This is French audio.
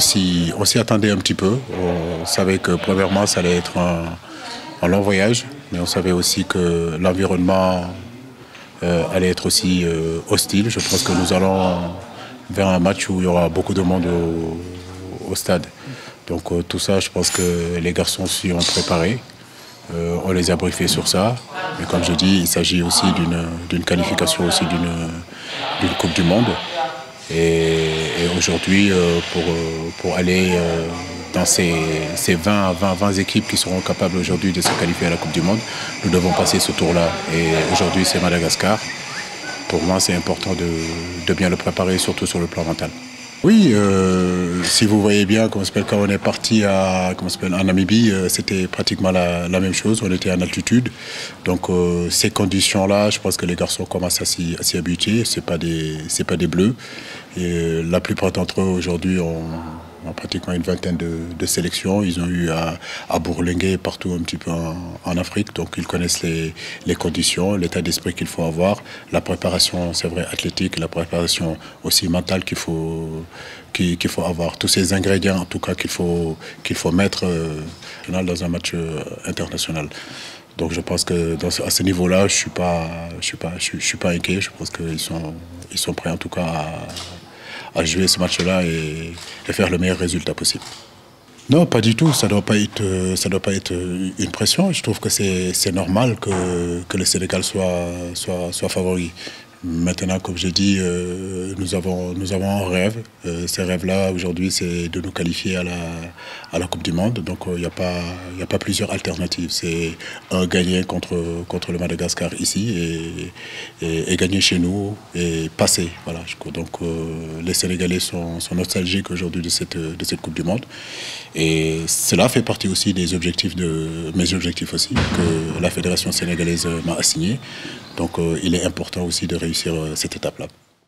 On s'y attendait un petit peu. On savait que premièrement, ça allait être un long voyage, mais on savait aussi que l'environnement allait être aussi hostile. Je pense que nous allons vers un match où il y aura beaucoup de monde au stade. Donc tout ça, je pense que les garçons s'y ont préparés. On les a briefés sur ça. Mais comme je dis, il s'agit aussi d'une qualification aussi d'une Coupe du Monde. Et aujourd'hui, pour aller dans ces 20 équipes qui seront capables aujourd'hui de se qualifier à la Coupe du Monde, nous devons passer ce tour-là. Et aujourd'hui, c'est Madagascar. Pour moi, c'est important de bien le préparer, surtout sur le plan mental. Oui, si vous voyez bien, quand on est parti en Namibie, c'était pratiquement la même chose. On était en altitude. Donc ces conditions-là, je pense que les garçons commencent à s'y habituer. C'est pas des bleus. Et la plupart d'entre eux aujourd'hui ont pratiquement une vingtaine de sélections. Ils ont eu à bourlinguer partout un petit peu en Afrique. Donc ils connaissent les conditions, l'état d'esprit qu'il faut avoir, la préparation, c'est vrai, athlétique, la préparation aussi mentale qu'il faut avoir. Tous ces ingrédients en tout cas qu'il faut mettre dans un match international. Donc je pense que à ce niveau-là, je suis pas inquiet. Je pense qu'ils sont prêts en tout cas à jouer ce match-là et faire le meilleur résultat possible. Non, pas du tout. Ça doit pas être une pression. Je trouve que c'est normal que le Sénégal soit favori. Maintenant, comme j'ai dit, nous avons un rêve. Ce rêve-là, aujourd'hui, c'est de nous qualifier à la Coupe du Monde. Donc, il n'y a pas plusieurs alternatives. C'est gagner contre le Madagascar ici et gagner chez nous et passer. Voilà. Donc, les Sénégalais sont nostalgiques aujourd'hui de cette Coupe du Monde. Et cela fait partie aussi des objectifs mes objectifs aussi, que la Fédération sénégalaise m'a assigné. Donc il est important aussi de réussir cette étape-là.